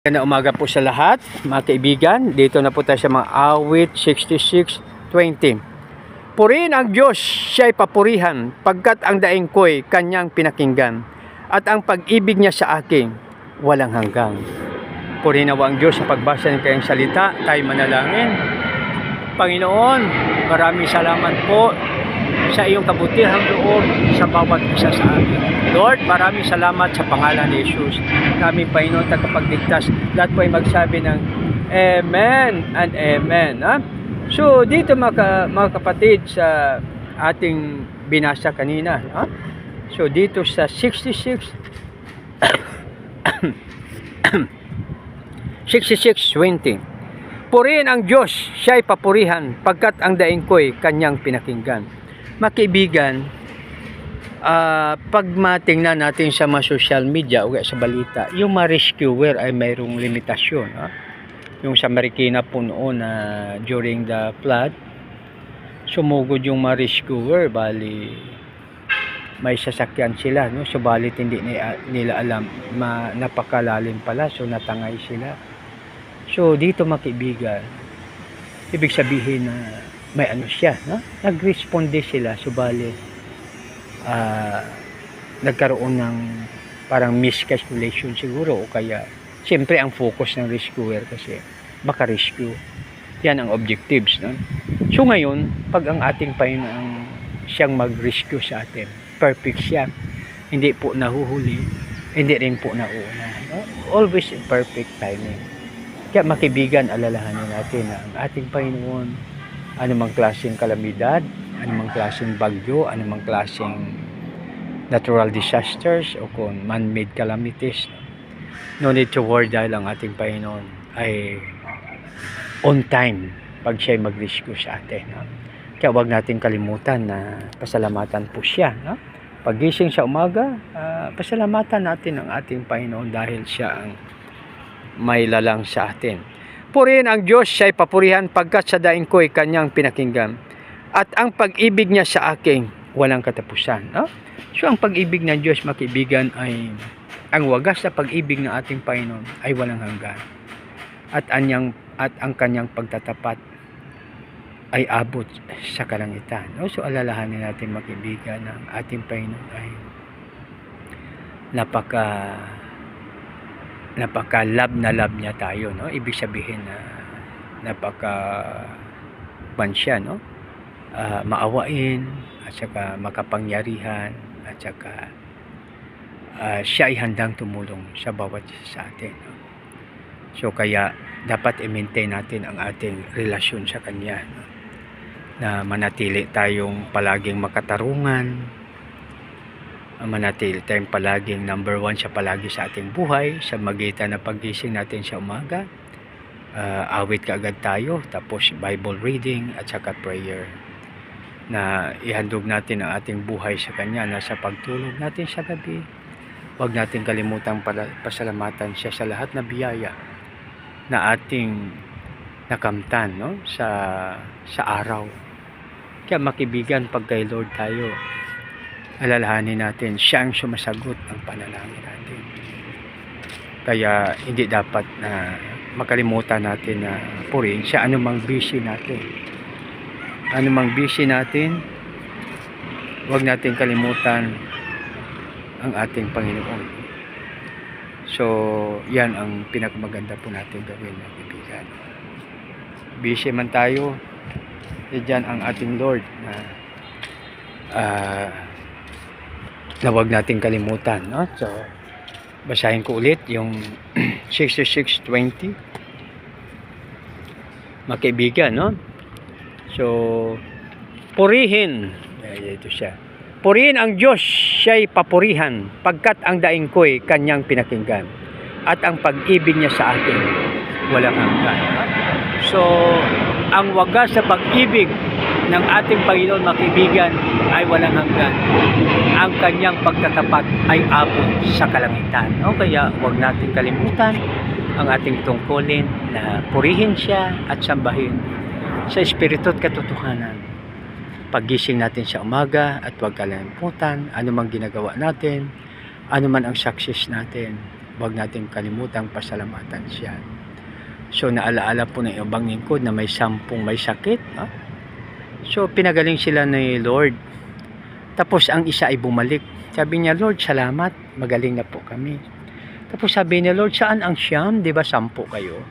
Na umaga po sa lahat, mga kaibigan. Dito na po tayo sa mga awit 66:20. Purihin ang Diyos, siya'y papurihan, pagkat ang daing ko'y kanyang pinakinggan, at ang pag-ibig niya sa akin walang hanggang. Purihin nawa ang Diyos sa pagbasa ng kanyang salita. Tayo manalangin. Panginoon, maraming salamat po sa iyong kabutihang loob sa bawat isa sa amin. Lord, maraming salamat sa pangalan ni Jesus. Kami, Panginoon, tagapagligtas. Lahat po ay magsabi ng Amen and Amen. Ha? So, dito mga kapatid sa ating binasa kanina. Ha? So, dito sa 66 66:20. Purihin ang Diyos, siya'y papurihan, pagkat ang daing ko'y kanyang pinakinggan. Mga kaibigan, pag matingnan natin sa mga social media o sa balita, yung mga rescuer ay mayroong limitasyon. Ha? Yung sa Marikina po noon na during the flood, sumugod yung mga rescuer, bali may sasakyan sila, no? Subalit hindi nila alam, napakalalim pala, so natangay sila. So dito mga kaibigan, ibig sabihin na may ano siya, no? Nag-responde sila, subalit nagkaroon ng parang miscalculation siguro, o kaya siyempre ang focus ng rescuer kasi maka-rescue. Yan ang objectives, no? So ngayon, pag ang ating Panginoon siyang mag-rescue sa atin, perfect siya, hindi po nahuhuli, hindi rin po nauna, no? Always in perfect timing. Kaya makibigan, alalahanin natin na ang ating Panginoon, anumang klaseng kalamidad, anumang klaseng bagyo, anumang klaseng natural disasters o kung man-made calamities, no need to worry dahil ang ating Panginoon ay on time pag siya'y mag-rescue sa atin. No? Kaya huwag natin kalimutan na pasalamatan po siya. No? Paggising sa umaga, pasalamatan natin ang ating Panginoon dahil siya ang may lalang sa atin. Purihin ang Diyos, siya'y papurihan, pagkat sa daing ko'y kanyang pinakinggan, at ang pag-ibig niya sa akin walang katapusan. No? So ang pag-ibig ng Diyos, mga kaibigan, ay ang wagas na pag-ibig ng ating Panginoon ay walang hanggan. At ang kanyang pagtatapat ay abot sa kalangitan. No? So alalahanin natin, mga kaibigan, na ang ating Panginoon ay napaka-love na love niya tayo, no? Ibig sabihin na napaka-pansya, no? Maawain, at saka makapangyarihan, at saka siya ay handang tumulong sa bawat isa sa atin, no? So kaya dapat i-maintain natin ang ating relasyon sa Kanya, no? Na manatili tayong palaging makatarungan, manatili tayong palaging number one siya palagi sa ating buhay, sa magitan na paggising natin sa umaga, awit kaagad tayo, tapos Bible reading at saka prayer, na ihandog natin ang ating buhay sa Kanya, na sa pagtulog natin sa gabi, huwag natin kalimutang pasalamatan siya sa lahat na biyaya na ating nakamtan, no? sa araw. Kaya makibigan, pag kay Lord tayo, alalahanin natin, siya ang sumasagot ng panalangin natin. Kaya hindi dapat na makalimutan natin na purihin siya anumang busy natin. Anumang busy natin, huwag natin kalimutan ang ating Panginoon. So, yan ang pinakamaganda po natin gawin, mga kaibigan. Busy man tayo, diyan ang ating Lord na huwag natin kalimutan, no? So basahin ko ulit yung 66:20, mga kaibigan, no? So purihin, ito siya, purihin ang Diyos, siya'y papurihan, pagkat ang daing ko'y kanyang pinakinggan, at ang pag-ibig niya sa akin walang hanggan. So ang wagas sa pag-ibig ng ating Panginoon, mga kaibigan, ay walang hanggan. Ang kanyang pagtatapat ay abot sa kalangitan. O kaya huwag natin kalimutan ang ating tungkulin na purihin siya at sambahin sa espiritu at katotohanan. Paggising natin sa umaga, at huwag kalimutan anumang ginagawa natin, anuman ang success natin, huwag natin kalimutang pasalamatan siya. So naalaala po ng ibang lingkod na may 10 may sakit. So pinagaling sila ni Lord. Tapos ang isa ay bumalik. Sabi niya, Lord, salamat, magaling na po kami. Tapos sabi niya, Lord, saan ang 9? Di ba 10 kayo?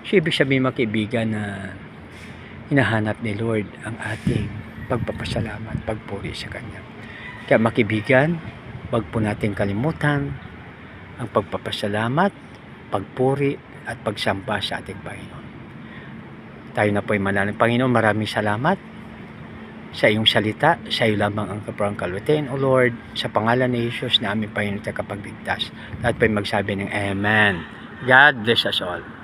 So ibig sabihin, mga kaibigan, na hinahanap ni Lord ang ating pagpapasalamat, pagpuri sa Kanya. Kaya mga kaibigan, wag po natin kalimutan ang pagpapasalamat, pagpuri at pagsamba sa ating Panginoon. Tayo na po ay manalangin. Panginoon, maraming salamat sa iyong salita, sa iyo lamang ang kaparang kalwiten, O Lord, sa pangalan ni Jesus na aming Panginoon at Kapagligtas. Lahat po ay magsabi ng Amen. God bless us all.